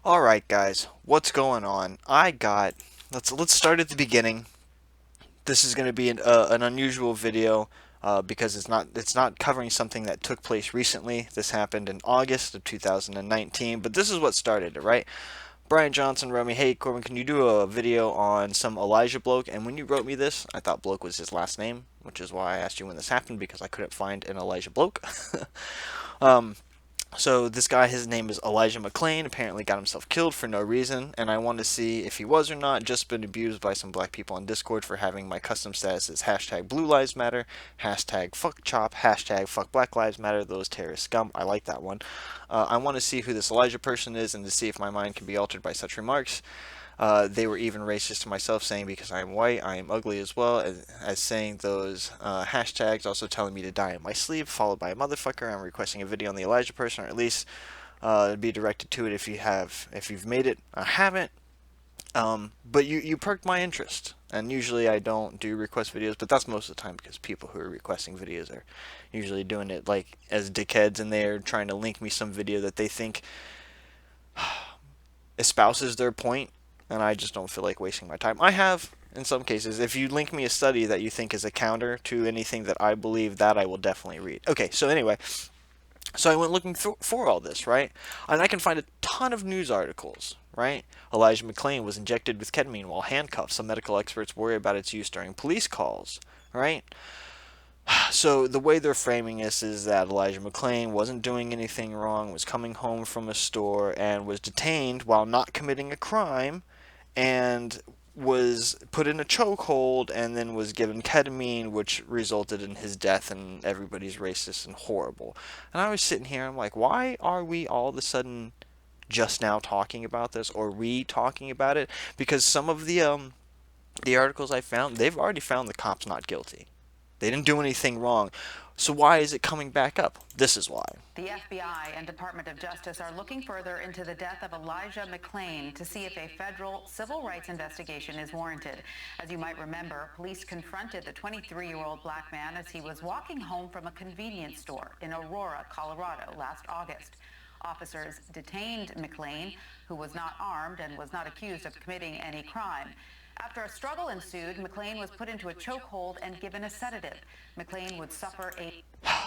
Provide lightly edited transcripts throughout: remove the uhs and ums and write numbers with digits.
All right, guys, what's going on? Let's start at the beginning. This is going to be an unusual video because it's not covering something that took place recently. This happened in August of 2019, but this is what started it, right? Brian Johnson wrote me, "Hey Corbin, can you do a video on some Elijah Bloke?" And when you wrote me this, I thought Bloke was his last name, which is why I asked you when this happened because I couldn't find an Elijah Bloke. um, So this guy, his name is Elijah McClain, apparently got himself killed for no reason, and I want to see if he was or not. Just been abused by some black people on Discord for having my custom status as hashtag Blue Lives Matter, hashtag Fuck Chop, hashtag Fuck Black Lives Matter, those terrorist scum. I like that one. I want to see who this Elijah person is and to see if my mind can be altered by such remarks. They were even racist to myself, saying because I am white, I am ugly as well, as saying those hashtags, also telling me to die in my sleep, followed by a motherfucker. I'm requesting a video on the Elijah person, or at least be directed to it if you've made it. I haven't, but you perked my interest. And usually I don't do request videos, but that's most of the time because people who are requesting videos are usually doing it like as dickheads, and they're trying to link me some video that they think espouses their point, and I just don't feel like wasting my time. I have, in some cases, if you link me a study that you think is a counter to anything that I believe, that I will definitely read. Okay, so anyway, so I went looking for all this, right? And I can find a ton of news articles, right? Elijah McClain was injected with ketamine while handcuffed. Some medical experts worry about its use during police calls, right? So the way they're framing this is that Elijah McClain wasn't doing anything wrong, was coming home from a store, and was detained while not committing a crime, and was put in a chokehold, and then was given ketamine, which resulted in his death, and everybody's racist and horrible. And I was sitting here, I'm like, why are we all of a sudden just now talking about this, or re-talking about it? Because some of the articles I found, they've already found the cops not guilty. They didn't do anything wrong. So why is it coming back up? This is why. The FBI and Department of Justice are looking further into the death of Elijah McClain to see if a federal civil rights investigation is warranted. As you might remember, police confronted the 23-year-old black man as he was walking home from a convenience store in Aurora, Colorado, last August. Officers detained McClain, who was not armed and was not accused of committing any crime. After a struggle ensued, McClain was put into a chokehold and given a sedative. McClain would suffer a...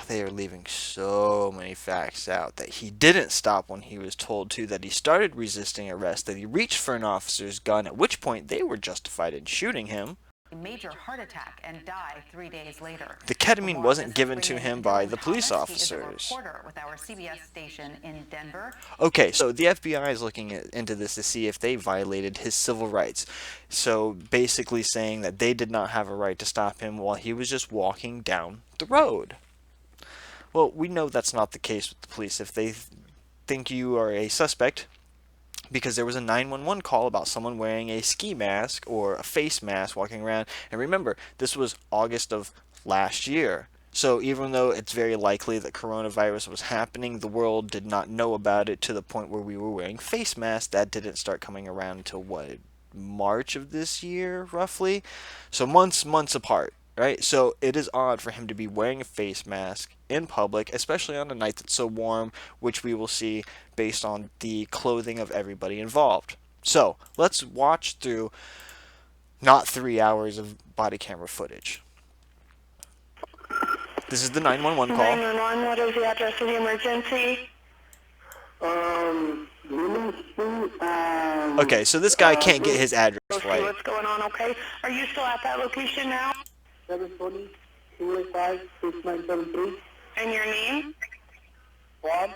They are leaving so many facts out: that he didn't stop when he was told to, that he started resisting arrest, that he reached for an officer's gun, at which point they were justified in shooting him. major heart attack and die 3 days later. The For ketamine more on wasn't this, given bring to in him by Dylan the police Thomas. He is a officers. reporter with our CBS station in Denver. Okay, so the FBI is looking into this to see if they violated his civil rights. So basically saying that they did not have a right to stop him while he was just walking down the road. Well, we know that's not the case with the police. If they think you are a suspect, because there was a 911 call about someone wearing a ski mask or a face mask walking around. And remember, this was August of last year. So even though it's very likely that coronavirus was happening, the world did not know about it to the point where we were wearing face masks. That didn't start coming around until what, March of this year, roughly? So months apart. Right? So it is odd for him to be wearing a face mask in public, especially on a night that's so warm, which we will see based on the clothing of everybody involved. So let's watch through not 3 hours of body camera footage. This is the 911 call. 911, what is the address of the emergency? Okay, so this guy can't get his address Let's see right. what's going on, okay? Are you still at that location now? 720 285 6973. And your name? Juan?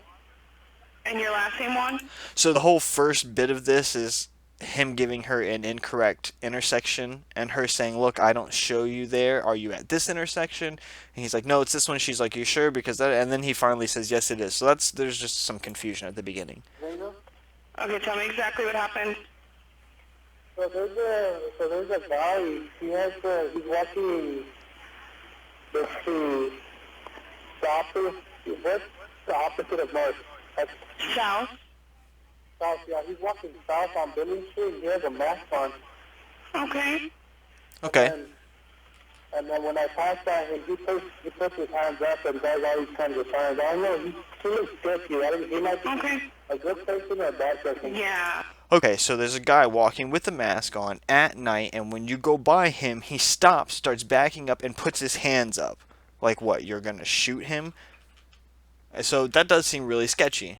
And your last name, Juan? So the whole first bit of this is him giving her an incorrect intersection and her saying, "Look, I don't show you there. Are you at this intersection?" And he's like, "No, it's this one." She's like, "You sure?" Because that, and then he finally says, "Yes, it is." So there's just some confusion at the beginning. Okay, tell me exactly what happened. So there's a guy. He's walking the what's the opposite of north? That's South? south. Yeah, he's walking south on Billing Street. He has a mask on. Okay. Okay. And then when I passed by him, he puts his hands up and does all these kinds of signs. I don't know, he looks sketchy. He might be a good person or a bad person. Yeah. Okay, so there's a guy walking with a mask on at night, and when you go by him, he stops, starts backing up, and puts his hands up. Like what, you're gonna shoot him? So that does seem really sketchy.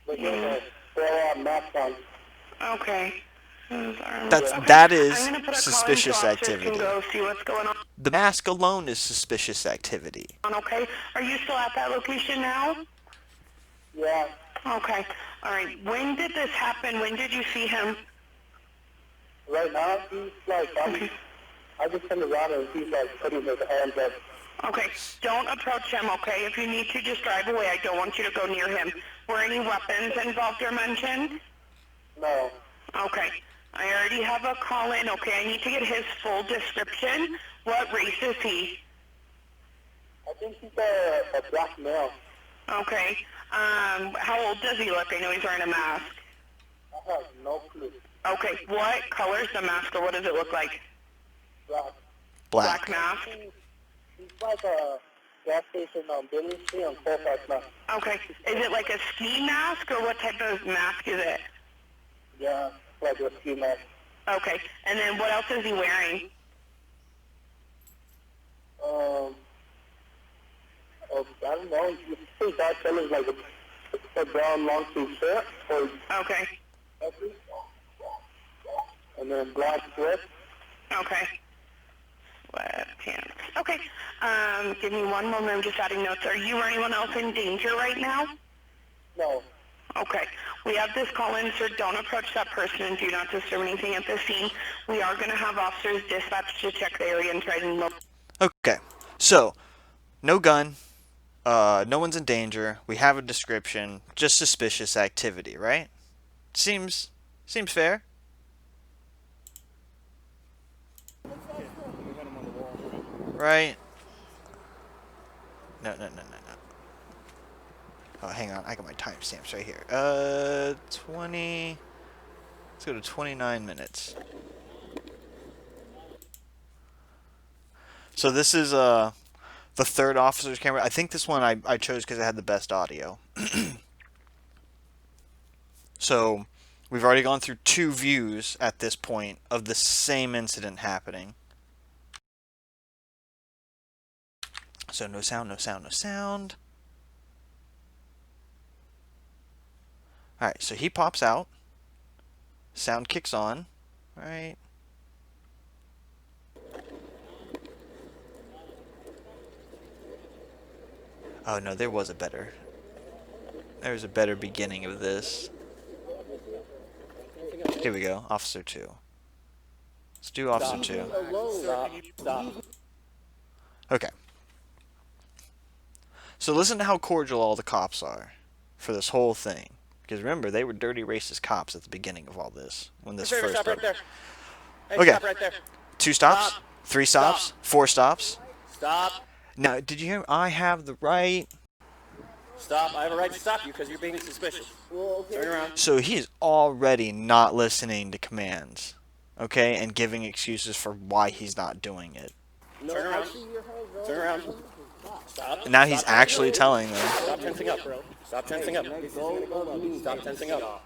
But yeah, throw on mask on. Okay. That is I'm gonna put a suspicious call in so officers activity. can go see what's going on. The mask alone is suspicious activity. Okay. Are you still at that location now? Yeah, Okay. All right. When did this happen? When did you see him? right now he's like, I just turned around and he's like putting his hands up. Okay. Don't approach him, okay? If you need to, just drive away. I don't want you to go near him. Were any weapons involved or mentioned? No, Okay. I already have a call in. Okay. I need to get his full description. What race is he? I think he's a black male. Okay. How old does he look? I know he's wearing a mask. I have no clue. Okay. What color's the mask, or what does it look like? Black. Black. mask? He's like a gas station on Billy Street on Colfax now. Okay. Is it like a ski mask, or what type of mask is it? Yeah, like a ski mask. Okay. And then what else is he wearing? I don't know. You think that color's like a brown long sleeve shirt or Okay. and then black sweat. Okay. Sweatpants. Okay. Give me one moment. I'm just adding notes. Are you or anyone else in danger right now? No. Okay. We have this call in, sir. Don't approach that person and do not disturb anything at the scene. We are going to have officers dispatched to check the area and try to locate. Okay, so no gun, no one's in danger. We have a description, just suspicious activity, right? Seems fair. Right? No. Oh, hang on. I got my timestamps right here. 20. Let's go to 29 minutes. So this is the third officer's camera. I think this one I chose because it had the best audio. So we've already gone through 2 views at this point of the same incident happening. So no sound, no sound, no sound. Alright, so he pops out. Sound kicks on. Alright. Oh no, there was a better beginning of this. Here we go, Officer 2. Let's do Officer 2. Stop. Okay. So listen to how cordial all the cops are for this whole thing. Because remember, they were dirty, racist cops at the beginning of all this. When this first Stop right started. there. Hey, Okay. stop right there. 2 stops? Stop. 3 stops? Stop. 4 stops? Stop. Now, did you hear? I have the right. Stop. I have a right to stop you because you're being suspicious. Turn around. So he's already not listening to commands. Okay? And giving excuses for why he's not doing it. Turn around. Turn around. Stop. And now he's Stop. actually telling them. Stop tensing up, bro. Stop tensing up. Stop tensing up.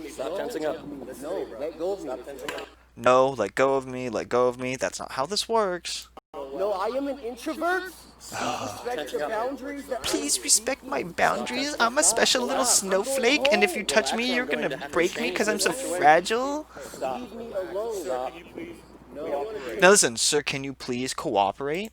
Stop tensing up. No, let go of me. Stop tensing up. No, let go of me, let go of me. That's not how this works. No, I am an introvert. Respect the boundaries. Please respect my boundaries. I'm a special little snowflake, and if you touch me, you're gonna break me because I'm so fragile. Stop. Leave me alone. Stop. Now listen, sir, can you please cooperate?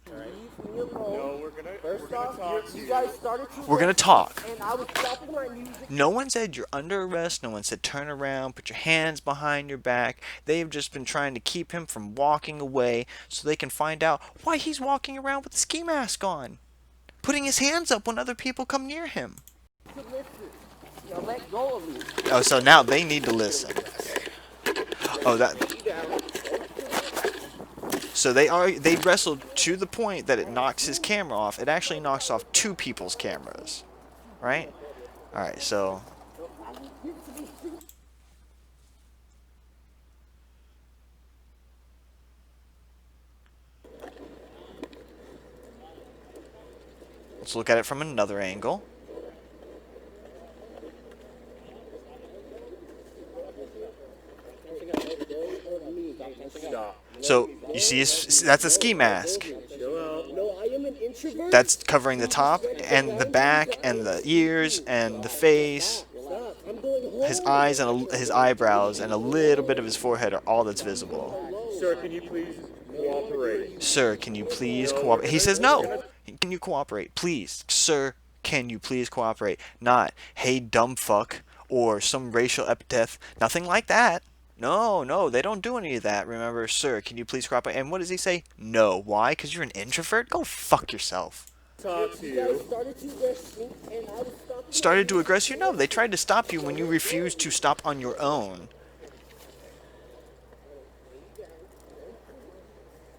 Leave me alone. First off, you guys started to We're gonna talk. and I was stopping my music. No one said you're under arrest. No one said turn around, put your hands behind your back. They've just been trying to keep him from walking away so they can find out why he's walking around with the ski mask on, putting his hands up when other people come near him. To listen. Now let go of me. Oh, so now they need to listen. Oh, that. So they wrestled to the point that it knocks his camera off. It actually knocks off 2 people's cameras, right? All right, so. Let's look at it from another angle. So, you see, that's a ski mask. That's covering the top and the back and the ears and the face. His eyes and his eyebrows and a little bit of his forehead are all that's visible. Sir, can you please cooperate? Sir, can you please cooperate? He says no. Can you cooperate? Please. Sir, can you please cooperate? Not, hey, dumb fuck, or some racial epithet. Nothing like that. No, no, they don't do any of that. Remember, sir, can you please cooperate? And what does he say? No. Why? Because you're an introvert? Go fuck yourself. Talk to you. Started to aggress you? No, they tried to stop you when you refused to stop on your own.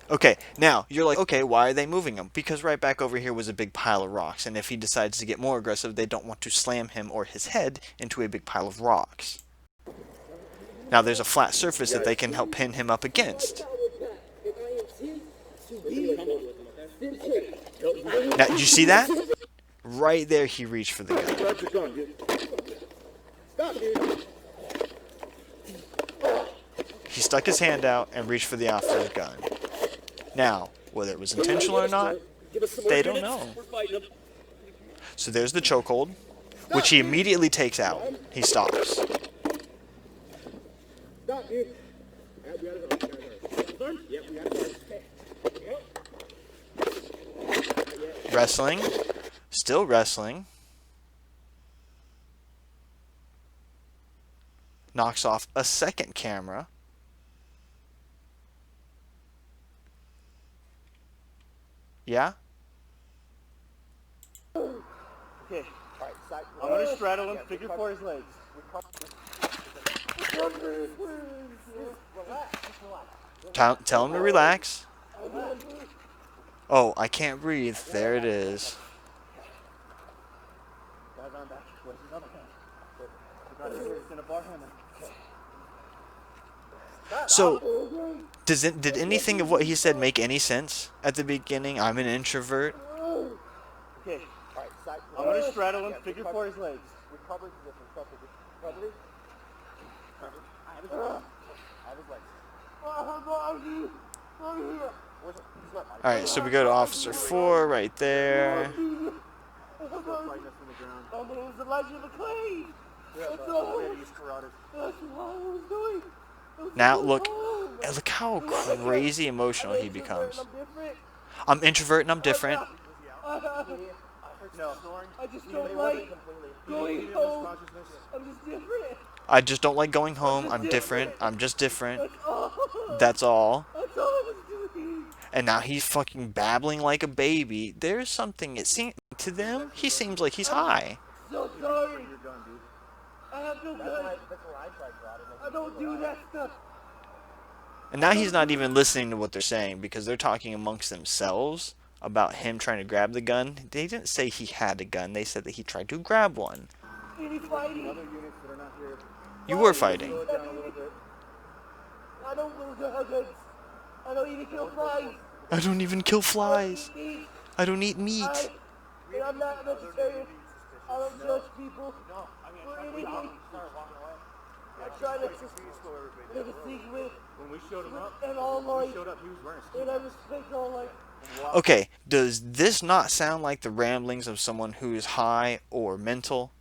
Okay, now, you're like, okay, why are they moving him? Because right back over here was a big pile of rocks, and if he decides to get more aggressive, they don't want to slam him or his head into a big pile of rocks. Now, there's a flat surface that they can help pin him up against. Now, did you see that? Right there, he reached for the gun. He stuck his hand out and reached for the officer's gun. Now, whether it was intentional or not, they don't know. So there's the chokehold, which he immediately takes out. He stops. Wrestling. Still wrestling. Knocks off a second camera. Yeah? Okay. I'm gonna straddle him, figure for his legs. Tell him to relax. Oh, I can't breathe. There it is. So, did anything of what he said make any sense at the beginning? I'm an introvert. Okay. I'm gonna straddle him, figure for his legs. Recovery position. Recovery. I have his legs. Alright, so we go to Officer 4 right there. My name is Elijah McClain. That's all. That's what I was doing. Now look how crazy emotional he becomes. I'm introvert and I'm different. No. I just don't like going home. I'm just different. I just don't like going home. I'm different. I'm just different. That's all. That's all I was doing. And now he's fucking babbling like a baby. There's something, it seems, to them, he seems like he's high. So sorry. I have no gun. I don't do that stuff. And now he's not even listening to what they're saying because they're talking amongst themselves about him trying to grab the gun. They didn't say he had a gun. They said that he tried to grab one. Any fighting? You were fighting. I don't lose guns. I don't even kill flies. I don't even kill flies. I don't eat meat. And I'm not a vegetarian. I don't judge people for anything. I try to live a secret and all life. And I respect all life. Okay, does this not sound like the ramblings of someone who is high or mental?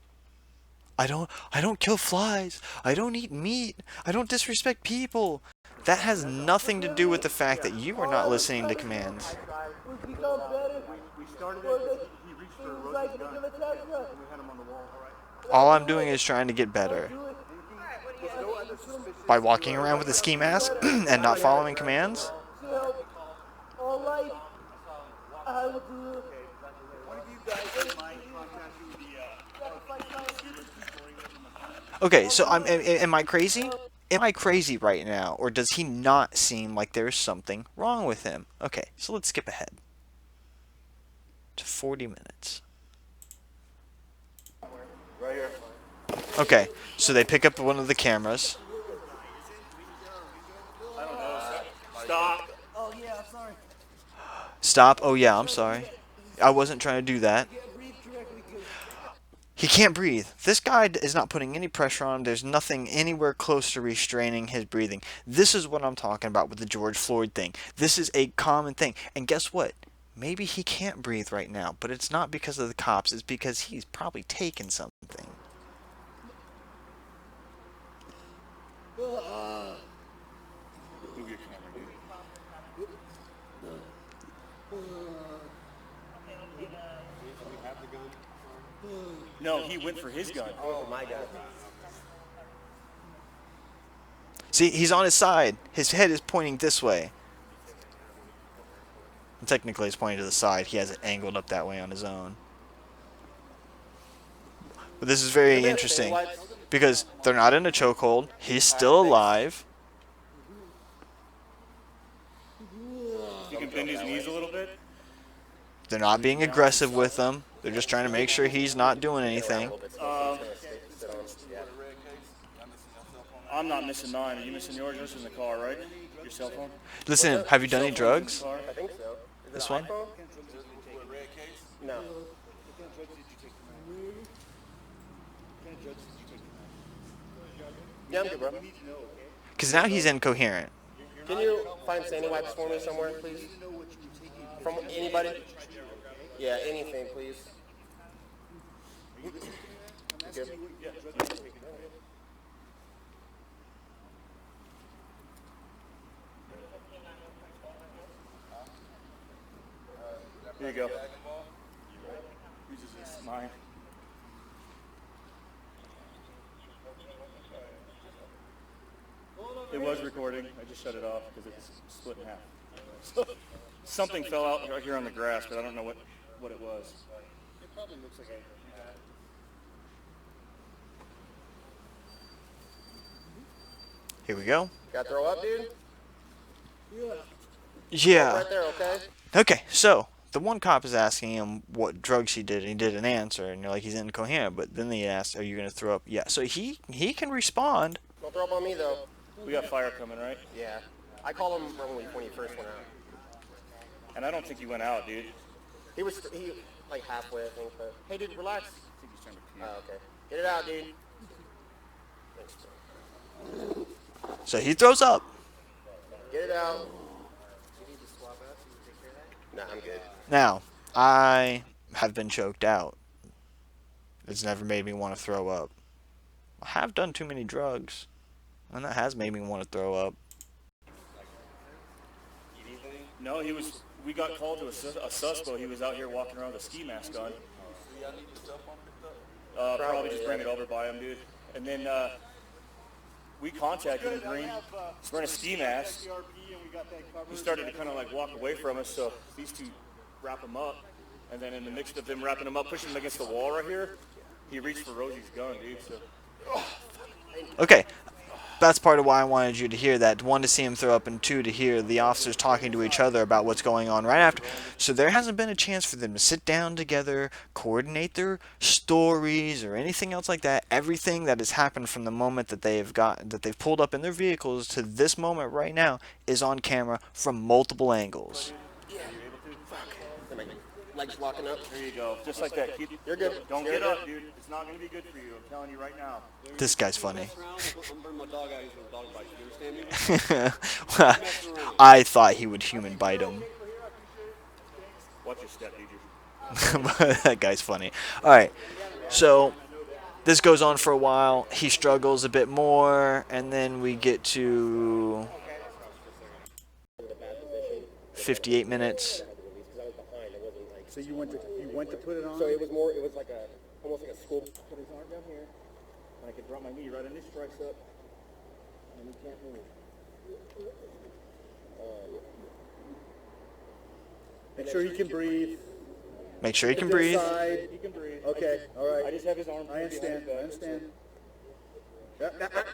I don't kill flies. I don't eat meat. I don't disrespect people. That has nothing to do with the fact that you are not listening to commands. We become better. We started it. He reached for a gun. And we had him on the wall. All I'm doing is trying to get better. By walking around with a ski mask and not following commands? All life, I will do. Okay, so am I crazy? Am I crazy right now? Or does he not seem like there's something wrong with him? Okay, so let's skip ahead to 40 minutes. Right here. Okay, so they pick up one of the cameras. Stop. Oh yeah, I'm sorry. Stop. Oh yeah, I'm sorry. I wasn't trying to do that. Can't breathe correctly 'cause He can't breathe. This guy is not putting any pressure on him. There's nothing anywhere close to restraining his breathing. This is what I'm talking about with the George Floyd thing. This is a common thing. And guess what? Maybe he can't breathe right now, but it's not because of the cops. It's because he's probably taken something. Move your camera, dude. No, he went for his gun. Oh my God. See, he's on his side. His head is pointing this way. And technically, it's pointing to the side. He has it angled up that way on his own. But this is very interesting because they're not in a chokehold. He's still alive. You can bend his knees a little bit. They're not being aggressive with him. They're just trying to make sure he's not doing anything. I'm not missing mine. Are you missing yours? Yours is in the car, right? Your cell phone? Listen, have you done any drugs? I think so. Is This it one? iPhone? No. Yeah, I'm good, bro. Because now he's incoherent. Can you find sandy wipes for me somewhere, please? From anybody? Yeah, anything, please. Good. Here you go. This is mine. It was recording. I just shut it off because it's split in half. Something fell out right here on the grass, but I don't know what it was. It probably looks like a... Here we go. Got to throw up, dude? Yeah. Right there, okay? Okay, so the one cop is asking him what drugs he did, and he didn't answer, and you're like, he's incoherent. But then they asked, "Are you gonna throw up?" Yeah. So he can respond. Don't throw up on me, though. We got fire coming, right? Yeah. I called him when he first went out. And I don't think he went out, dude. He like halfway, I think, but... Hey, dude, relax. I think he's trying to pee. Oh, okay. Get it out, dude. Thanks, bro. So he throws up. Get it out. Nah, I'm good. Now, I have been choked out. It's never made me want to throw up. I have done too many drugs, and that has made me want to throw up. No, we got called to a suspo. He was out here walking around with a ski mask on. Probably just bring it over by him, dude. And then we contacted him, Green. He's wearing a ski mask. He started to kind of like walk away from us, so these two wrap him up. And then in the mix of them wrapping him up, pushing him against the wall right here, he reached for Rosie's gun, dude. So. Okay, that's part of why I wanted you to hear that. One, to see him throw up, and two, to hear the officers talking to each other about what's going on right after. So there hasn't been a chance for them to sit down together, coordinate their stories or anything else like that. Everything that has happened from the moment that they've pulled up in their vehicles to this moment right now is on camera from multiple angles. Legs locking up. There you go. Just like that. You're good. Don't You're get good. up, dude. It's not going to be good for you. I'm telling you right now. This guy's funny. I'm bringing my dog out here for a dog bite. You understand me? I thought he would human bite him. Watch your step, dude. That guy's funny. Alright, so this goes on for a while. He struggles a bit more, and then we get to 58 minutes. So you went to put it on? So it was like almost like a school. Put his arm down here, and I could drop my knee right in this tricep, and he can't move. Make sure he can breathe. Make sure he can To the breathe. side. He can breathe. Okay, all right. I just have his arm. I understand.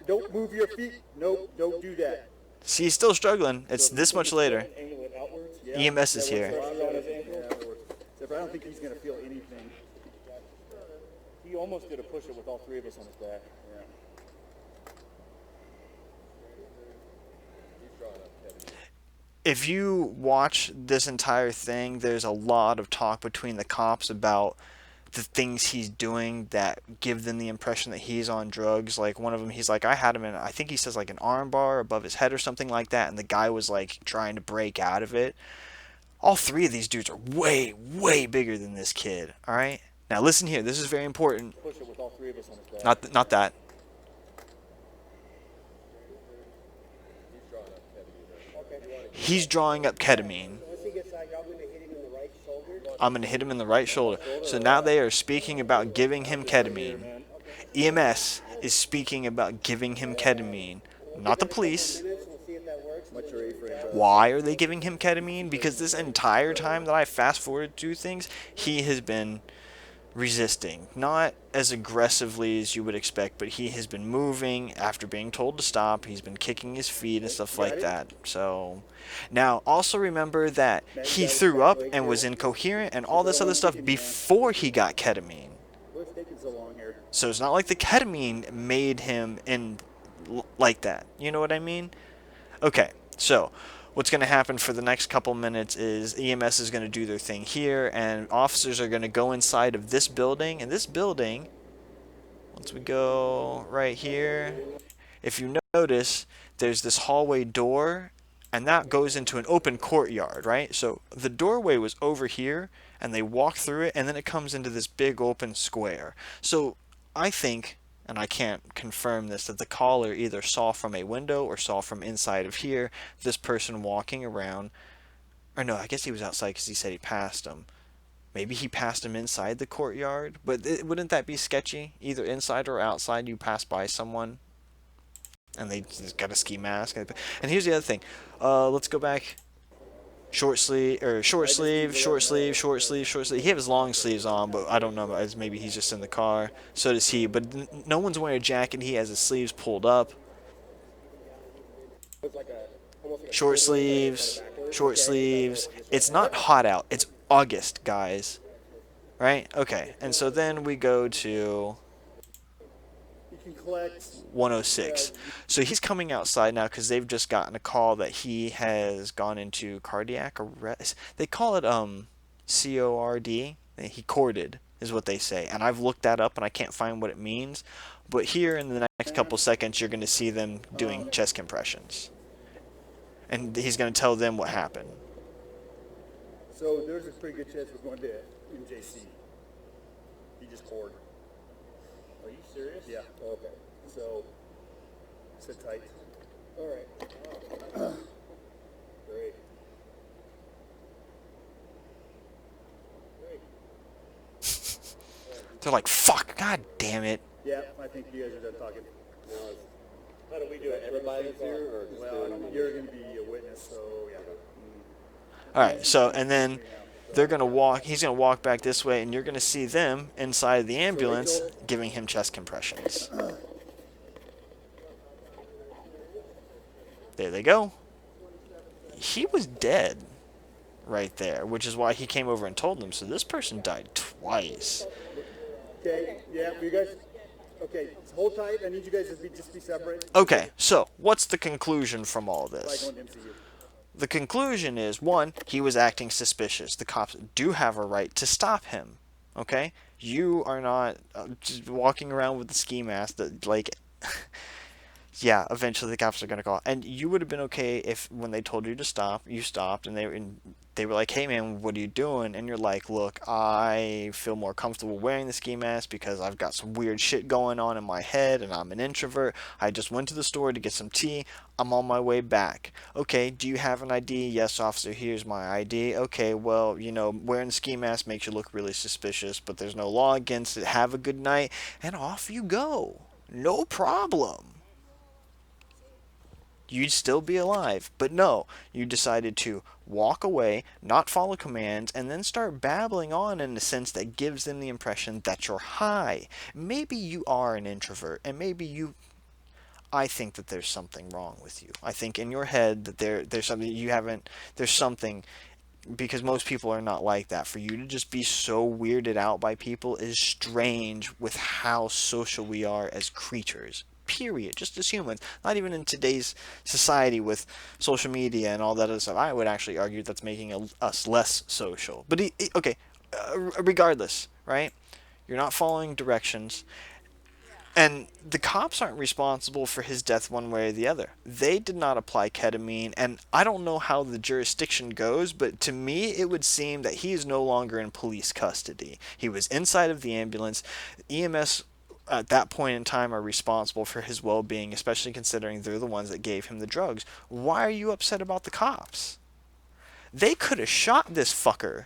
Don't move your feet. Nope, don't do that. See, he's still struggling. It's this much later. Angle it outwards. Yeah. EMS is here. Pressure on his ankle. Yeah, that works. Except I don't think he's going to feel anything. He almost did a push-up with all three of us on his back. Yeah. if you watch this entire thing, there's a lot of talk between the cops about the things he's doing that give them the impression that he's on drugs. Like one of them, he's like, I had him in, I think he says like an arm bar above his head or something like that, and the guy was like trying to break out of it. All three of these dudes are way, way bigger than this kid. All right. Now listen here. This is very important. Push it with all three of us on his back. Not that. He's drawing up ketamine. Once he gets like, I'm going to hit him in the right shoulder. I'm going to hit him in the right shoulder. So now they are speaking about giving him ketamine. EMS is speaking about giving him ketamine. Not the police. We'll see if that works. What's your A-frame? Why are they giving him ketamine? Because this entire time that I fast forwarded through things, he has been resisting. Not as aggressively as you would expect, but he has been moving after being told to stop. He's been kicking his feet and stuff like that. So, now also remember that he threw up and was incoherent and all this other stuff before he got ketamine. What's taking so long here? So it's not like the ketamine made him in like that. You know what I mean? Okay, so what's going to happen for the next couple minutes is EMS is going to do their thing here, and officers are going to go inside of this building. And this building, once we go right here, if you notice, there's this hallway door, and that goes into an open courtyard, right? So the doorway was over here, and they walk through it, and then it comes into this big open square. So I think, and I can't confirm this, that the caller either saw from a window or saw from inside of here this person walking around. Or no, I guess he was outside because he said he passed him. Maybe he passed him inside the courtyard, but wouldn't that be sketchy? Either inside or outside, you pass by someone and they just got a ski mask. And here's the other thing. Let's go back. Short sleeve, or short sleeve, short sleeve, short sleeve, short sleeve. He has long sleeves on, but I don't know. Maybe he's just in the car. So does he. But no one's wearing a jacket. He has his sleeves pulled up. Short sleeves, short sleeves. It's not hot out. It's August, guys. Right? Okay. And so then we go to You can collect. 106. So he's coming outside now because they've just gotten a call that he has gone into cardiac arrest. They call it CORD. He corded is what they say. And I've looked that up and I can't find what it means. But here in the next couple seconds you're going to see them doing chest compressions. And he's going to tell them what happened. So there's a pretty good chance we're going to MJC. He just poured. Are you serious? Yeah. Okay. So sit tight. All right. Great. They're like, fuck, god damn it. Yeah, I think you guys are done talking. How do we do it? Everybody's here, or just Well, you're going to be a witness, so yeah. Alright, so, and then they're going to walk, he's going to walk back this way, and you're going to see them inside the ambulance giving him chest compressions. There they go. He was dead right there, which is why he came over and told them. So this person died twice. Okay, yeah, you guys. Okay, hold tight. I need you guys to just be separate. Okay, so what's the conclusion from all Like this? on MCU. The conclusion is, one, he was acting suspicious. The cops do have a right to stop him. Okay? You are not just walking around with the ski mask that, like, yeah, eventually the cops are going to call. And you would have been okay if when they told you to stop, you stopped, and they were like, hey man, what are you doing? And you're like, look, I feel more comfortable wearing the ski mask because I've got some weird shit going on in my head and I'm an introvert. I just went to the store to get some tea. I'm on my way back. Okay, do you have an ID? Yes, officer, here's my ID. Okay, well, you know, wearing the ski mask makes you look really suspicious, but there's no law against it. Have a good night, and off you go. No problem. You'd still be alive. But no, you decided to walk away, not follow commands, and then start babbling on in a sense that gives them the impression that you're high. Maybe you are an introvert, and maybe you... I think that there's something wrong with you. I think in your head that there's something you haven't... There's something... Because most people are not like that. For you to just be so weirded out by people is strange with how social we are as creatures. period, just as humans. Not even in today's society with social media and all that other stuff. I would actually argue that's making us less social. But okay, regardless, right? You're not following directions. And the cops aren't responsible for his death one way or the other. They did not apply ketamine, and I don't know how the jurisdiction goes, but to me it would seem that he is no longer in police custody. He was inside of the ambulance. EMS at that point in time are responsible for his well-being, especially considering they're the ones that gave him the drugs. Why are you upset about the cops? They could have shot this fucker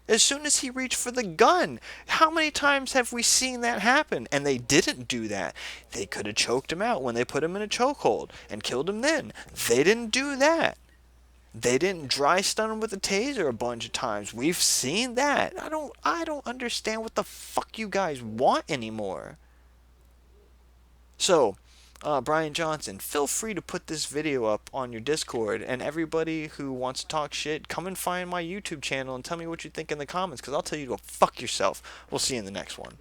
as soon as he reached for the gun. How many times have we seen that happen? And they didn't do that. They could have choked him out when they put him in a chokehold and killed him then. They didn't do that. They didn't dry stun him with a taser a bunch of times. We've seen that. I don't understand what the fuck you guys want anymore. So, Brian Johnson, feel free to put this video up on your Discord, and everybody who wants to talk shit, come and find my YouTube channel and tell me what you think in the comments, because I'll tell you to go fuck yourself. We'll see you in the next one.